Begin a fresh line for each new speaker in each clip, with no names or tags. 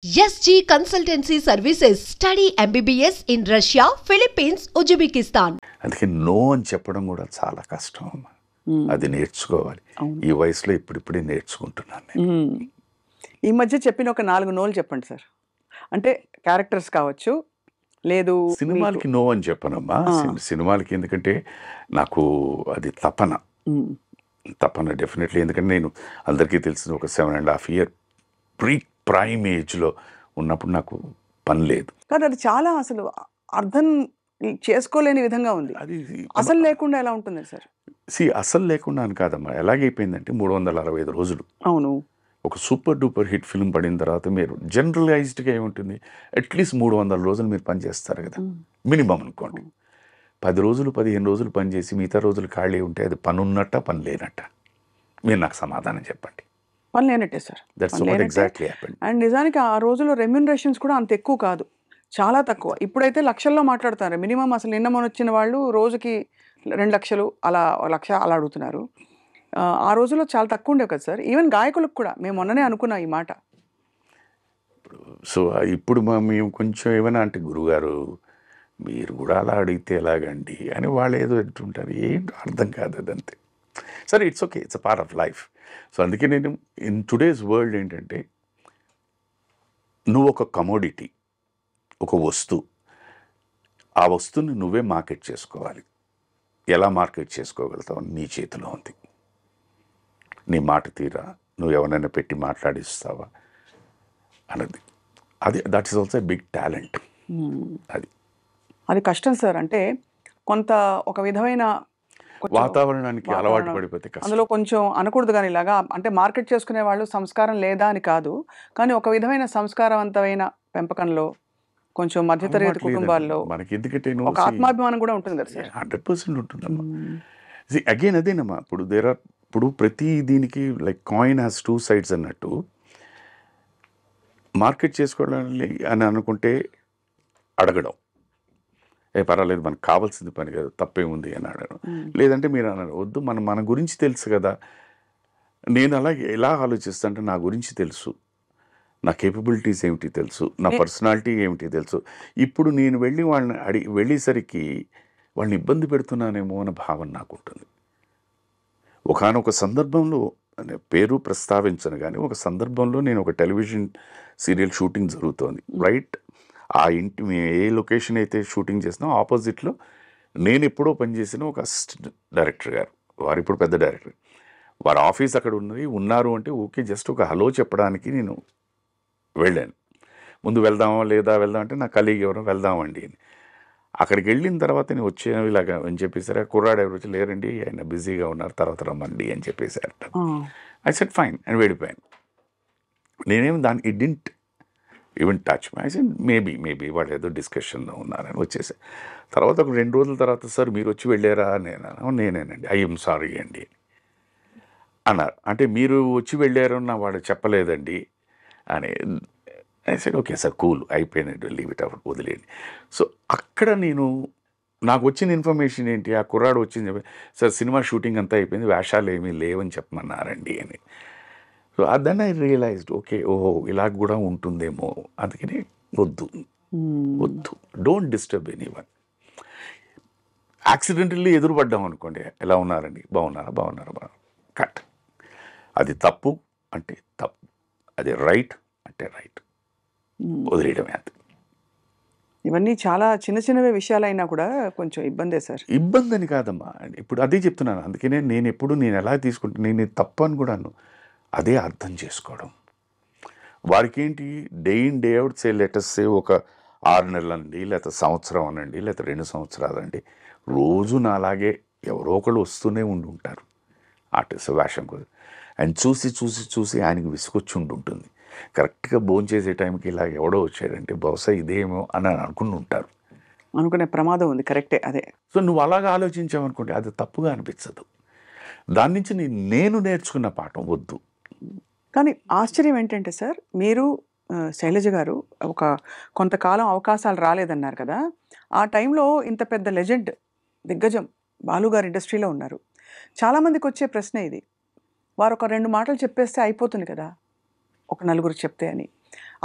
SG Consultancy Services. Study MBBS in Russia, Philippines, Uzbekistan.
అందుకే no అని చెప్పడం కూడా చాలా కష్టం అమ్మ. అది నేర్చుకోవాలి. ఈ వయసులో ఇప్పుడిప్పుడే నేర్చుకుంటున్నాను నేను.
ఈ మధ్య చెప్పిన ఒక 4 నోలు చెప్పండి సార్. అంటే క్యారెక్టర్స్ కావచ్చు, లేదు
సినిమాలకి నో అని చెప్పనమ్మా. సినిమాలకి ఎందుకంటే నాకు అది తపన డెఫినెట్లీ. ఎందుకంటే నేను అందరికీ తెలిసిన ఒక 7.5 year ప్రైమ్ ఏజ్లో ఉన్నప్పుడు నాకు పని లేదు.
కానీ అది చాలా అసలు అర్థం చేసుకోలేని విధంగా ఉంది.
అది
అసలు లేకుండా ఎలా ఉంటుంది సార్?
అసలు లేకుండా అని కాదమ్మా. ఎలాగైపోయిందంటే 365 రోజులు
అవును,
ఒక సూపర్ డూపర్ హిట్ ఫిల్మ్ పడిన తర్వాత మీరు జనరలైజ్డ్గా ఏముంటుంది, అట్లీస్ట్ 300 రోజులు మీరు పని చేస్తారు కదా, మినిమం అనుకోండి. 10 రోజులు 15 రోజులు పని చేసి మిగతా రోజులు ఖాళీ ఉంటే అది పని ఉన్నట్ట పని లేనట్ట? మీరు నాకు సమాధానం చెప్పండి.
పని లేనట్టే sir.
That's what exactly happened.
And నిజానికి ఆ రోజుల్లో రెమ్యూనరేషన్స్ కూడా అంత ఎక్కువ కాదు, చాలా తక్కువ. ఇప్పుడైతే లక్షల్లో మాట్లాడుతున్నారు. మినిమం అసలు నిన్న మొన్న వచ్చిన వాళ్ళు రోజుకి 2 లక్షలు అలా 1 లక్ష అలా అడుగుతున్నారు. ఆ రోజుల్లో చాలా తక్కువ ఉండేవి కదా సార్. ఈవెన్ గాయకులకు కూడా మేము మొన్ననే అనుకున్నాం ఈ మాట.
సో ఇప్పుడు మేము కొంచెం ఏమైనా అంటే గురుగారు మీరు కూడా అలా అడిగితే ఎలాగండి అని వాళ్ళు ఏదో అంటుంటారు. ఏంటో అర్థం కాదు అదంతే. సరే, it's okay, it's a part of life. So అందుకే నేను ఇన్ టుడేస్ వరల్డ్ ఏంటంటే, నువ్వు ఒక కమోడిటీ, ఒక వస్తువు, ఆ వస్తువుని నువ్వే మార్కెట్ చేసుకోవాలి. ఎలా మార్కెట్ చేసుకోగలుగుతావు నీ చేతిలో ఉంది. నీ మాట తీరా నువ్వు ఎవరైనా పెట్టి మాట్లాడిస్తావా అన్నది, that is also big talent.
అది కష్టం సార్. అంటే కొంత ఒక విధమైన
వాతావరణానికి అలవాటు పడిపోతే
అందులో కొంచెం అనకూడదు. కానీ ఇలాగా అంటే మార్కెట్ చేసుకునే వాళ్ళు సంస్కారం లేదా అని కాదు, కానీ ఒక విధమైన సంస్కారవంతమైన పెంపకంలో కొంచెం మధ్యతరగతి కుటుంబాల్లో
మనకి ఎందుకంటే
ఒక ఆత్మాభిమానం కూడా ఉంటుంది కదా సార్.
100% ఉంటుందమ్మా. అగైన్ అదేనమ్మా. ఇప్పుడు ప్రతి దీనికి లైక్ కాయిన్ హ్యాస్ 2 sides అన్నట్టు, మార్కెట్ చేసుకోవడానికి అని అనుకుంటే అడగడం, పర్వాలేదు మనకు కావాల్సింది పని కదా, తప్పేముంది అని అడగడం. లేదంటే మీరు అన్నారు వద్దు, మన గురించి తెలుసు కదా. నేను అలాగే ఎలా ఆలోచిస్తానంటే, నా గురించి తెలుసు, నా కేపబిలిటీస్ ఏమిటి తెలుసు, నా పర్సనాలిటీ ఏమిటి తెలుసు. ఇప్పుడు నేను వెళ్ళి వాళ్ళని వెళ్ళేసరికి వాళ్ళని ఇబ్బంది పెడుతున్నానేమో అన్న భావన నాకు ఉంటుంది. ఒకానొక సందర్భంలో, పేరు ప్రస్తావించను కానీ, ఒక సందర్భంలో నేను ఒక టెలివిజన్ సీరియల్ షూటింగ్ జరుగుతోంది, రైట్. ఆ ఇంటి ఏ లొకేషన్ అయితే షూటింగ్ చేసినా ఆపోజిట్లో నేను ఎప్పుడో పనిచేసిన ఒక అసిస్టెంట్ డైరెక్టర్ గారు, వారు ఇప్పుడు పెద్ద డైరెక్టర్, వారి ఆఫీస్ అక్కడ ఉన్నారు అంటే ఓకే, జస్ట్ ఒక హలో చెప్పడానికి నేను వెళ్ళాను. ముందు వెళ్దామా వెళ్దాం అంటే నా కలీగ్ ఎవరో వెళ్దామండి అని. అక్కడికి వెళ్ళిన తర్వాత నేను వచ్చాను ఇలాగా అని చెప్పేసారు. కుర్రాడు ఎవరు వచ్చి లేరండి ఆయన బిజీగా ఉన్నారు, తర్వాత రమ్మండి అని చెప్పేసారు. ఐ సెడ్ ఫైన్ అని వెళ్ళిపోయాను. నేనేమి it didn't even touch my. I said maybe వాళ్ళు ఏదో డిస్కషన్లో ఉన్నారని వచ్చేసాను. తర్వాత ఒక 2 రోజుల తర్వాత సార్ మీరు వచ్చి వెళ్ళారా నేనేనండి. ఐఎమ్ సారీ అండి అన్నారు. అంటే మీరు వచ్చి వెళ్ళారు నా వాడు చెప్పలేదండి అని. I said okay sir, cool, అయిపోయినట్టు, లీవ్ ఇట్ అవుట్, వదిలేయండి. సో అక్కడ నాకు వచ్చిన ఇన్ఫర్మేషన్ ఏంటి, ఆ కుర్రాడు వచ్చింది సార్ సినిమా షూటింగ్ అంతా అయిపోయింది, వేషాలు ఏమీ లేవని చెప్పమన్నారండి అని. So then I realised okay, ఓహో ఇలా కూడా ఉంటుందేమో. అందుకని వద్దు, డోంట్ డిస్టర్బ్ ఎనీవన్. యాక్సిడెంటల్లీ ఎదురుపడ్డాం అనుకోండి, ఎలా ఉన్నారండి, బాగున్నారా కట్. అది తప్పు అంటే తప్పు, అది రైట్ అంటే రైట్, వదిలేయడమే అంతే.
ఇవన్నీ చాలా చిన్నవే విషయాలైనా కూడా కొంచెం ఇబ్బందే సార్.
ఇబ్బంది అని కాదమ్మా, ఇప్పుడు అదే చెప్తున్నాను. అందుకనే నేను ఎలా తీసుకుంటాను, నేను తప్పు అని కూడాను అదే అర్థం చేసుకోవడం. వారికి ఏంటి, day in day out letters ఒక 6 నెలలు అండి, లేకపోతే సంవత్సరం అనండి, లేకపోతే 2 సంవత్సరాలు అండి, రోజు నాలాగే ఎవరో ఒకళ్ళు వస్తూనే ఉంటారు ఆర్టిస్ట్ వేషం కూడా. ఆయన చూసి ఆయనకి విసుకొచ్చి ఉంటుంది. కరెక్ట్గా భోంచేసే టైంకి ఇలా ఎవడో వచ్చాడంటే బహుశా ఇదేమో అని అనుకుని ఉంటారు.
అనుకునే ప్రమాదం ఉంది. కరెక్టే అదే.
సో నువ్వు అలాగా ఆలోచించావనుకోండి, అది తప్పుగా అనిపించదు. దాని నుంచి నేను నేర్చుకున్న పాఠం వద్దు.
కానీ ఆశ్చర్యం ఏంటంటే సార్, మీరు శైలజ గారు కొంతకాలం అవకాశాలు రాలేదన్నారు కదా, ఆ టైంలో ఇంత పెద్ద లెజెండ్ దిగ్గజం బాలుగారు ఇండస్ట్రీలో ఉన్నారు. చాలామందికి వచ్చే ప్రశ్న ఇది, వారు ఒక 2 మాటలు చెప్పేస్తే అయిపోతుంది కదా, ఒక నలుగురు చెప్తే అని.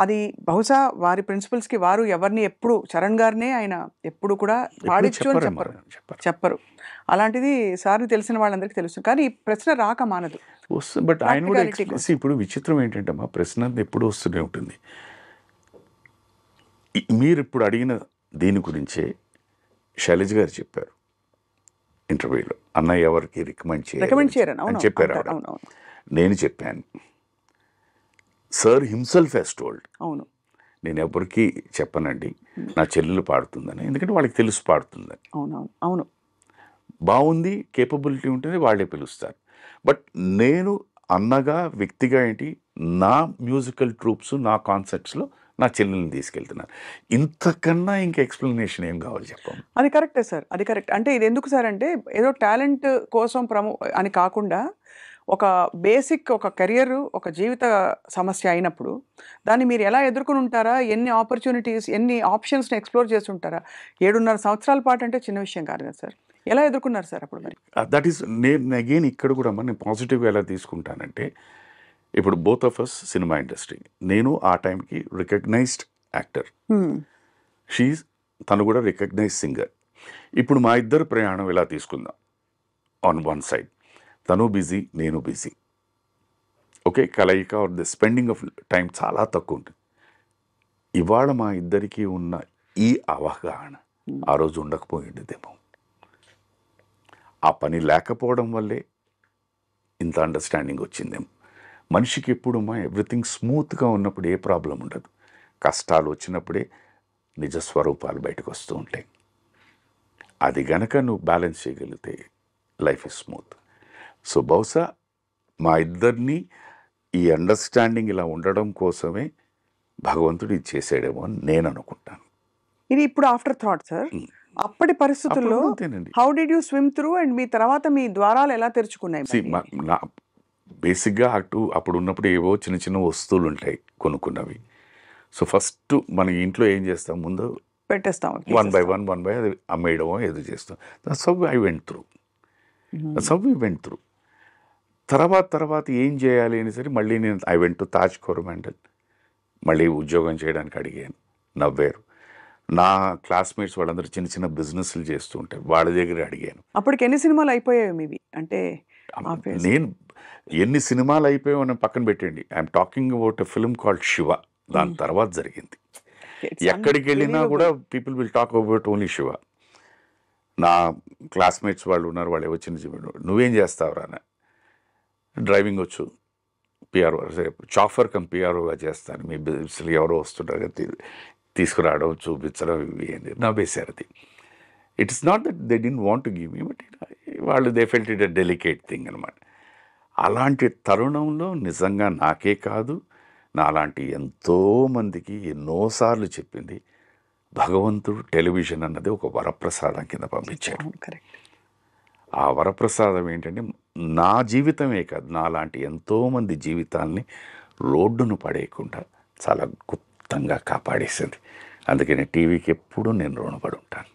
అది బహుశా వారి ప్రిన్సిపల్స్కి వారు ఎవరిని ఎప్పుడు చరణ్ గారినే ఆయన ఎప్పుడు కూడా పాడించు అని చెప్పరు. అలాంటిది సార్ని తెలిసిన వాళ్ళందరికీ తెలుసు. కానీ ఈ ప్రశ్న రాక మానదు
వస్తుంది. బట్ ఆయన కూడా ఇప్పుడు విచిత్రం ఏంటంటే మా ప్రశ్న ఎప్పుడు వస్తూనే ఉంటుంది. మీరు ఇప్పుడు అడిగిన దీని గురించే శైలజ గారు చెప్పారు ఇంటర్వ్యూలో, అన్నయ్య ఎవరికి రికమెండ్ చేయరని చెప్పారు. నేను చెప్పాను, సార్ హిమ్సెల్ఫ్ హెస్ టోల్డ్,
అవును
నేను ఎవరికి చెప్పనండి నా చెల్లెలు పాడుతుందని, ఎందుకంటే వాళ్ళకి తెలుసు పాడుతుందని.
అవును
బాగుంది, కేపబిలిటీ ఉంటుంది, వాళ్ళే పిలుస్తారు. బట్ నేను అన్నగా వ్యక్తిగా ఏంటి, నా మ్యూజికల్ ట్రూప్స్ నా కాన్సర్ట్స్లో నా చెల్లెల్ని తీసుకెళ్తున్నారు. ఇంతకన్నా ఇంకా ఎక్స్ప్లెనేషన్ ఏం కావాలి చెప్పండి.
అది కరెక్టే సార్, అది కరెక్ట్. అంటే ఇది ఎందుకు సార్ అంటే ఏదో టాలెంట్ కోసం అని కాకుండా ఒక బేసిక్ ఒక కెరియర్ ఒక జీవిత సమస్య అయినప్పుడు దాన్ని మీరు ఎలా ఎదుర్కొని ఉంటారా, ఎన్ని ఆపర్చునిటీస్ ఎన్ని ఆప్షన్స్ని ఎక్స్ప్లోర్ చేసి ఉంటారా. 7.5 సంవత్సరాల పాటు అంటే చిన్న విషయం కాదు కదా సార్. ఎలా ఎదుర్కొన్నారు సార్ అప్పుడు మరి?
దట్ ఈస్ నేను అగైన్ ఇక్కడ కూడా నేను పాజిటివ్గా ఎలా తీసుకుంటానంటే, ఇప్పుడు both of us cinema industry, నేను ఆ టైంకి రికగ్నైజ్డ్ యాక్టర్, తను కూడా రికగ్నైజ్డ్ సింగర్. ఇప్పుడు మా ఇద్దరు ప్రయాణం ఎలా తీసుకుందాం, ఆన్ వన్ సైడ్ తను బిజీ నేను బిజీ, ఓకే, కలయిక or the spending of time చాలా తక్కువ ఉంటుంది. ఇవాళ మా ఇద్దరికి ఉన్న ఈ అవగాహన ఆ రోజు ఉండకపోయిండేదేమో. ఆ పని లేకపోవడం వల్లే ఇంత అండర్స్టాండింగ్ వచ్చిందేమో. మనిషికి ఎప్పుడు ఎవ్రీథింగ్ స్మూత్గా ఉన్నప్పుడు ఏ ప్రాబ్లం ఉండదు, కష్టాలు వచ్చినప్పుడే నిజ స్వరూపాలు బయటకు వస్తూ ఉంటాయి. అది గనక నువ్వు బ్యాలెన్స్ చేయగలిగితే లైఫ్ ఇస్ స్మూత్. సో బహుశా మా ఇద్దరిని ఈ అండర్స్టాండింగ్ ఇలా ఉండడం కోసమే భగవంతుడు ఇది చేసాడేమో అని నేను అనుకుంటాను.
ఇది ఇప్పుడు ఆఫ్టర్ థాట్ సార్. అప్పటి పరిస్థితుల్లో how did you swim through and మీ తర్వాత మీ ద్వారాలు ఎలా తెరుచుకున్నాయి?
బేసిక్గా అప్పుడు ఉన్నప్పుడు ఏవో చిన్న చిన్న వస్తువులు ఉంటాయి కొనుక్కున్నవి. సో ఫస్ట్ మన ఇంట్లో ఏం చేస్తాం, ముందు
పెట్టేస్తాం,
వన్ బై అది అమ్మేయడమో ఏదో చేస్తాం. That's how I went through. తర్వాత ఏం చేయాలి అని సరే మళ్ళీ నేను I went to Taj Coromandel, మళ్ళీ ఉద్యోగం చేయడానికి అడిగాను, నవ్వారు. నా క్లాస్మేట్స్ వాళ్ళందరూ చిన్న చిన్న బిజినెస్లు చేస్తూ ఉంటారు, వాళ్ళ దగ్గర అడిగాను.
అప్పటికి ఎన్ని సినిమాలు అయిపోయాయి మీవి? అంటే
నేను ఎన్ని సినిమాలు అయిపోయాయో అని పక్కన పెట్టండి, I'm talking about a film called Shiva. దాని తర్వాత జరిగింది. ఎక్కడికి వెళ్ళినా కూడా people will talk about only Shiva. నా క్లాస్మేట్స్ వాళ్ళు ఉన్నారు, వాళ్ళు వచ్చిన నువ్వేం చేస్తావురా, డ్రైవింగ్ వచ్చు, పిఆర్ఓ చాఫర్ కమ్ పిఆర్ఓగా చేస్తాను, మీ బిజినెస్లు ఎవరో వస్తుంటారు తీసుకురావడం చూపించడం ఇవి అని నవ్వేశారు. అది it's not that they didn't want to give me, but వాళ్ళు they felt it a delicate thing అనమాట. అలాంటి తరుణంలో నిజంగా నాకే కాదు, నా అలాంటి ఎంతోమందికి ఎన్నోసార్లు చెప్పింది భగవంతుడు టెలివిజన్ అన్నది ఒక వరప్రసాదం కింద పంపించాడు. ఆ వరప్రసాదం ఏంటంటే నా జీవితమే కాదు, నా లాంటి ఎంతోమంది జీవితాల్ని రోడ్డును పడేయకుండా చాలా గుప్తంగా కాపాడేసింది. అందుకని టీవీకి ఎప్పుడూ నేను రుణపడి ఉంటాను.